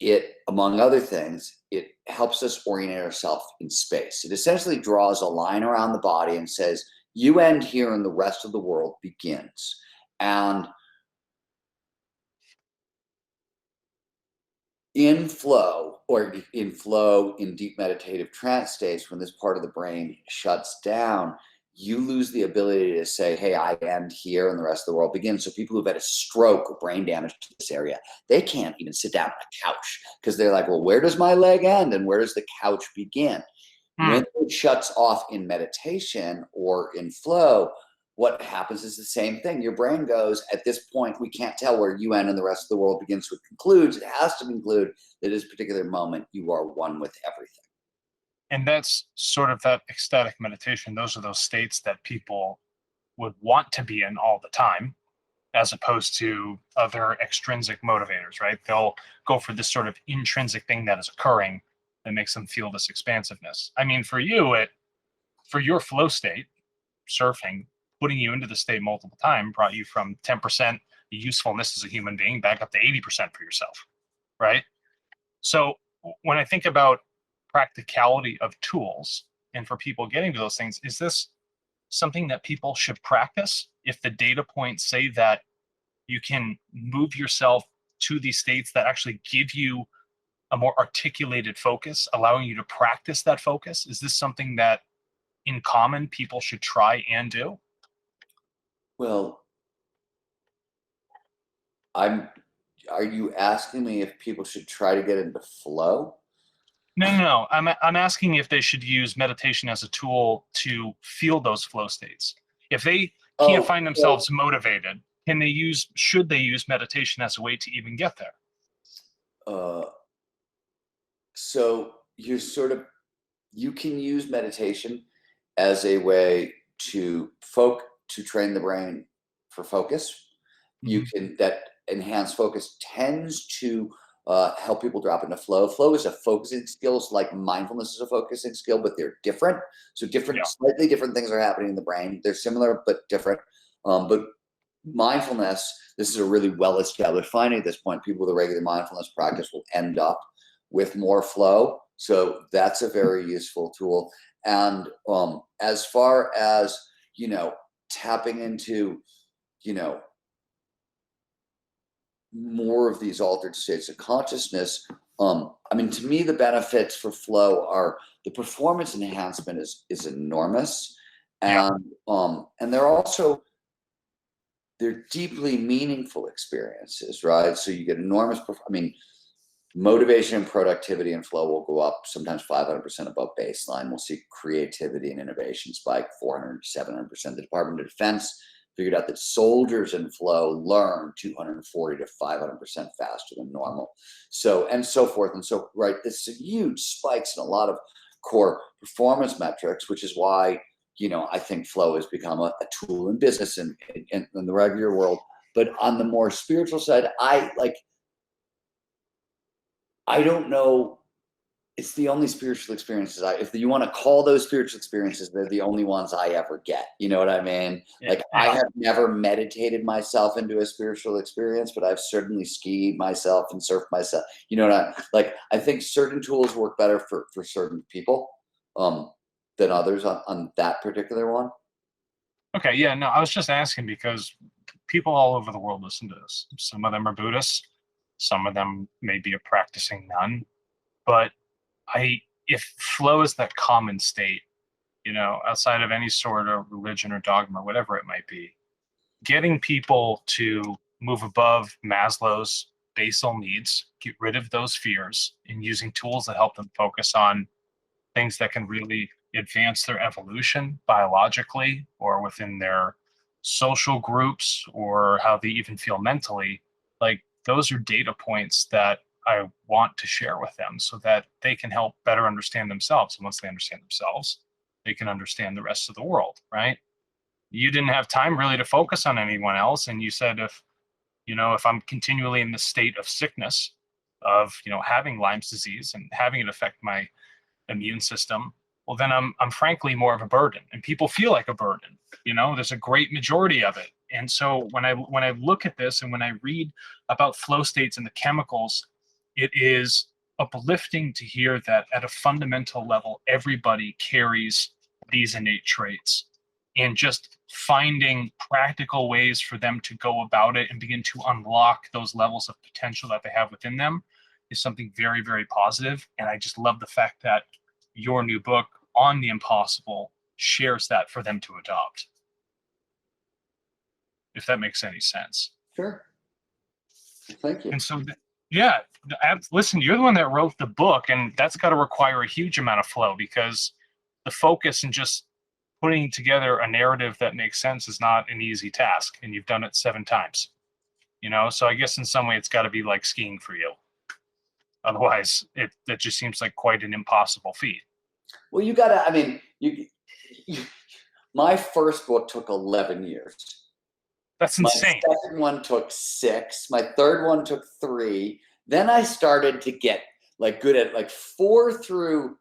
It, among other things, it helps us orient ourselves in space. It essentially draws a line around the body and says, you end here and the rest of the world begins. And in flow, or in deep meditative trance states, when this part of the brain shuts down, you lose the ability to say, hey, I end here and the rest of the world begins. So people who've had a stroke or brain damage to this area, they can't even sit down on a couch because they're like, well, where does my leg end and where does the couch begin? When it shuts off in meditation or in flow, what happens is the same thing. Your brain goes, at this point, we can't tell where you end and the rest of the world begins. So it concludes, it has to conclude that at this particular moment, you are one with everything. And that's sort of that ecstatic meditation. Those are those states that people would want to be in all the time, as opposed to other extrinsic motivators, right? They'll go for this sort of intrinsic thing that is occurring that makes them feel this expansiveness. I mean, for you, for your flow state, surfing, putting you into the state multiple times brought you from 10% usefulness as a human being back up to 80% for yourself, right? So when I think about practicality of tools and for people getting to those things, is this something that people should practice if the data points say that you can move yourself to these states that actually give you a more articulated focus, allowing you to practice that focus? Is this something that in common people should try and do? Well, are you asking me if people should try to get into flow? No. I'm asking if they should use meditation as a tool to feel those flow states. If they can't find themselves motivated, should they use meditation as a way to even get there? So you can use meditation as a way to train the brain for focus. That enhanced focus tends to help people drop into flow. Flow is a focusing skill, so like mindfulness is a focusing skill, but they're different. So slightly different things are happening in the brain. They're similar but different. But mindfulness, this is a really well-established finding at this point. People with a regular mindfulness practice will end up with more flow. So that's a very useful tool. And as far as, tapping into, more of these altered states of consciousness, to me, the benefits for flow are the performance enhancement is enormous. And they're deeply meaningful experiences, right? So you get enormous, motivation and productivity and flow will go up sometimes 500% above baseline. We'll see creativity and innovation spike 400 to 700%. The Department of Defense figured out that soldiers in flow learn 240 to 500% faster than normal. So, and so forth. And so, right, this huge spikes in a lot of core performance metrics, which is why, I think flow has become a tool in business and in the regular world. But on the more spiritual side, I don't know. It's the only spiritual experiences if you want to call those spiritual experiences, they're the only ones I ever get. You know what I mean? Yeah. I have never meditated myself into a spiritual experience, but I've certainly skied myself and surfed myself. You know what I think certain tools work better for certain people than others on that particular one. Okay, yeah, no, I was just asking because people all over the world listen to this. Some of them are Buddhists, some of them may be a practicing nun, but if flow is that common state, outside of any sort of religion or dogma, whatever it might be, getting people to move above Maslow's basal needs, get rid of those fears, and using tools that help them focus on things that can really advance their evolution biologically or within their social groups or how they even feel mentally, like those are data points that I want to share with them so that they can help better understand themselves. And once they understand themselves, they can understand the rest of the world, right? You didn't have time really to focus on anyone else. And you said, if I'm continually in the state of sickness, of, having Lyme's disease and having it affect my immune system, well, then I'm frankly more of a burden, and people feel like a burden. There's a great majority of it. And so when I look at this and when I read about flow states and the chemicals, it is uplifting to hear that at a fundamental level, everybody carries these innate traits, and just finding practical ways for them to go about it and begin to unlock those levels of potential that they have within them is something very, very positive. And I just love the fact that your new book on the impossible shares that for them to adopt. If that makes any sense. Sure. Thank you. And so, listen, you're the one that wrote the book, and that's got to require a huge amount of flow, because the focus and just putting together a narrative that makes sense is not an easy task, and you've done it 7 times. So I guess in some way it's got to be like skiing for you. Otherwise, that just seems like quite an impossible feat. Well, my first book took 11 years. That's insane. My second one took 6. My third one took 3. Then I started to get good at 4 through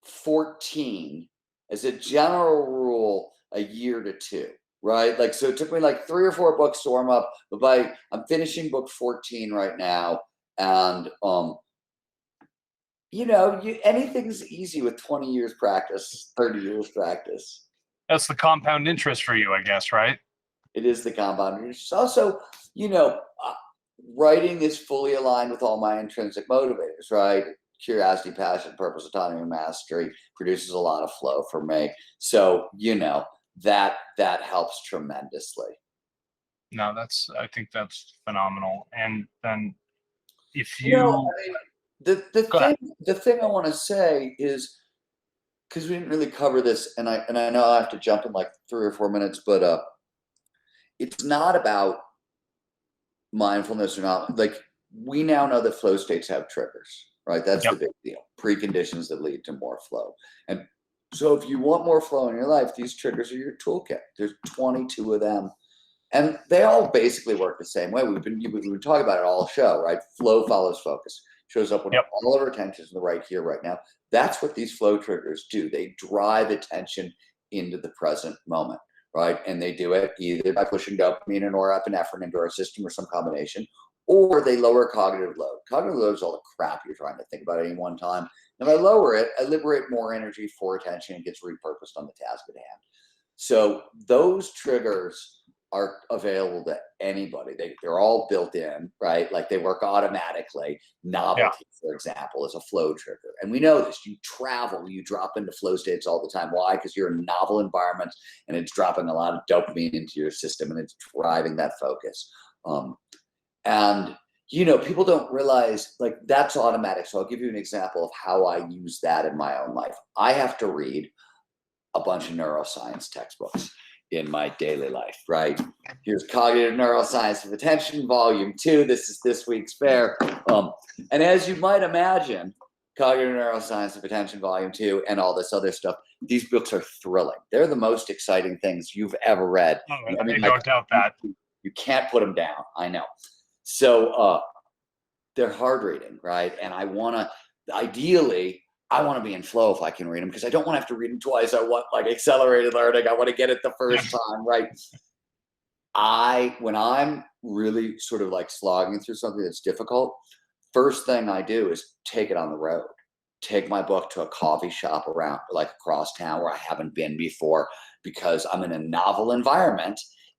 14 as a general rule, a year to 2, right? So it took me 3 or 4 books to warm up, but I'm finishing book 14 right now. And, anything's easy with 20 years practice, 30 years practice. That's the compound interest for you, I guess, right? It is the compound interest. Also, writing is fully aligned with all my intrinsic motivators, right? Curiosity, passion, purpose, autonomy, mastery produces a lot of flow for me. So, that helps tremendously. No, I think that's phenomenal. And then if the thing I want to say is, because we didn't really cover this, and I know I have to jump in 3 or 4 minutes, but it's not about mindfulness or not. We now know that flow states have triggers, right? That's the big deal. Preconditions that lead to more flow. And so if you want more flow in your life, these triggers are your toolkit. There's 22 of them. And they all basically work the same way. We've been talking about it all show, right? Flow follows focus. Shows up when all of our attention is in the right here, right now. That's what these flow triggers do. They drive attention into the present moment, right? And they do it either by pushing dopamine and norepinephrine into our system or some combination, or they lower cognitive load. Cognitive load is all the crap you're trying to think about at any one time. And if I lower it, I liberate more energy for attention and gets repurposed on the task at hand. So those triggers are available to anybody. They're all built in, right? They work automatically. Novelty, for example, is a flow trigger. And we know this. You travel, you drop into flow states all the time. Why? Because you're in novel environments and it's dropping a lot of dopamine into your system and it's driving that focus. And people don't realize that's automatic. So I'll give you an example of how I use that in my own life. I have to read a bunch of neuroscience textbooks in my daily life, right? Here's Cognitive Neuroscience of Attention, Volume 2. This is this week's fare. And as you might imagine, Cognitive Neuroscience of Attention, Volume 2, and all this other stuff, these books are thrilling. They're the most exciting things you've ever read. I don't doubt that. You can't put them down, I know. So they're hard reading, right? And ideally, I want to be in flow if I can read them, because I don't want to have to read them twice. I want accelerated learning. I want to get it the first time, right? When I'm really sort of slogging through something that's difficult, first thing I do is take it on the road. Take my book to a coffee shop around across town where I haven't been before, because I'm in a novel environment.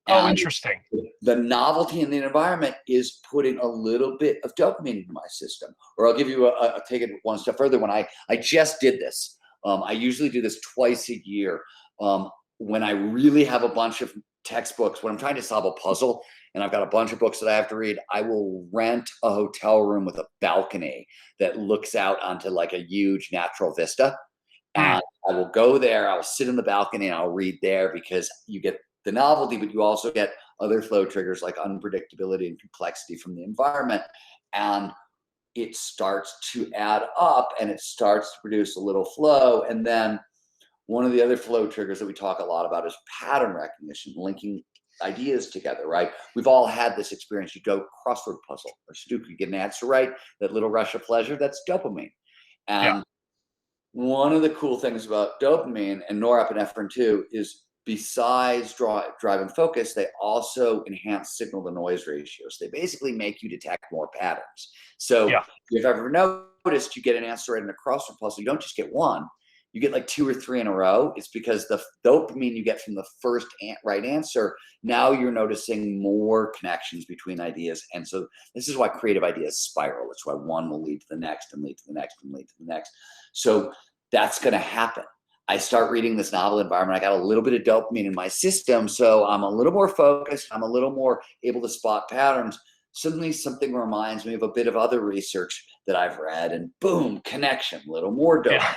Oh, interesting. The novelty in the environment is putting a little bit of dopamine into my system. Or I'll give you take it one step further. When I just did this, I usually do this twice a year. When I really have a bunch of textbooks, when I'm trying to solve a puzzle and I've got a bunch of books that I have to read, I will rent a hotel room with a balcony that looks out onto like a huge natural vista. And I will go there, I'll sit in the balcony and I'll read there, because you get the novelty, but you also get other flow triggers like unpredictability and complexity from the environment. And it starts to add up and it starts to produce a little flow. And then one of the other flow triggers that we talk a lot about is pattern recognition, linking ideas together, right? We've all had this experience. You go crossword puzzle or Sudoku, you get an answer right, that little rush of pleasure, that's dopamine. And one of the cool things about dopamine and norepinephrine too is, besides driving focus, they also enhance signal to noise ratios. They basically make you detect more patterns. So if you've ever noticed, you get an answer right in a crossword puzzle, you don't just get one, you get like 2 or 3 in a row. It's because the dopamine you get from the first right answer, now you're noticing more connections between ideas. And so this is why creative ideas spiral. It's why one will lead to the next and lead to the next and lead to the next. So that's going to happen. I start reading this novel environment, I got a little bit of dopamine in my system, so I'm a little more focused, I'm a little more able to spot patterns. Suddenly something reminds me of a bit of other research that I've read, and boom, connection, a little more dopamine.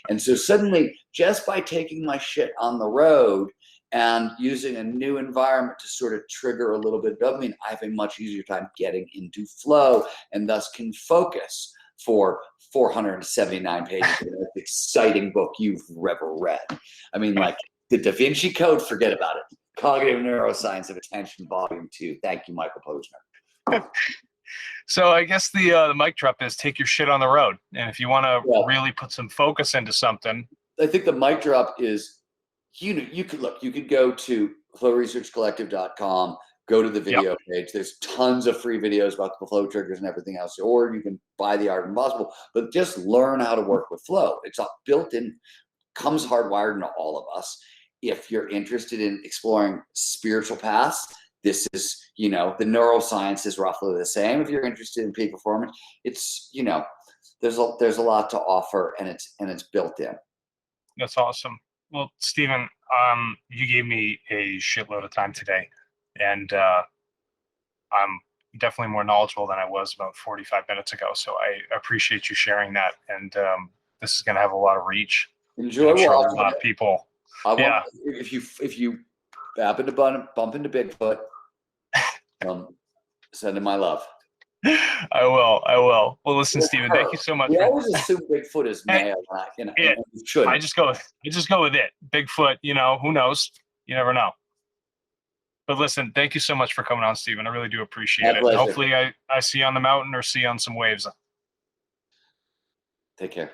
And so suddenly, just by taking my shit on the road and using a new environment to sort of trigger a little bit of dopamine, I have a much easier time getting into flow, and thus can focus for 479 pages of the most exciting book you've ever read. I mean, like the Da Vinci Code, forget about it. Cognitive Neuroscience of Attention, Volume 2. Thank you, Michael Posner. So I guess the mic drop is take your shit on the road. And if you want to really put some focus into something. I think the mic drop is, you could go to flowresearchcollective.com, go to the video page. There's tons of free videos about the flow triggers and everything else, or you can buy The Art of Impossible, but just learn how to work with flow. It's built in, comes hardwired into all of us. If you're interested in exploring spiritual paths, this is, the neuroscience is roughly the same. If you're interested in peak performance, it's, there's a lot to offer, and it's built in. That's awesome. Well, Stephen, you gave me a shitload of time today. And I'm definitely more knowledgeable than I was about 45 minutes ago. So I appreciate you sharing that. And this is going to have a lot of reach. Enjoy. I'm sure a lot of people. If you happen to bump into Bigfoot, send him my love. I will. Well, listen, Stephen, thank you so much. We always assume Bigfoot is male. I just go with it. Bigfoot, who knows? You never know. But listen, thank you so much for coming on, Stephen. I really do appreciate it. Hopefully I see you on the mountain or see you on some waves. Take care.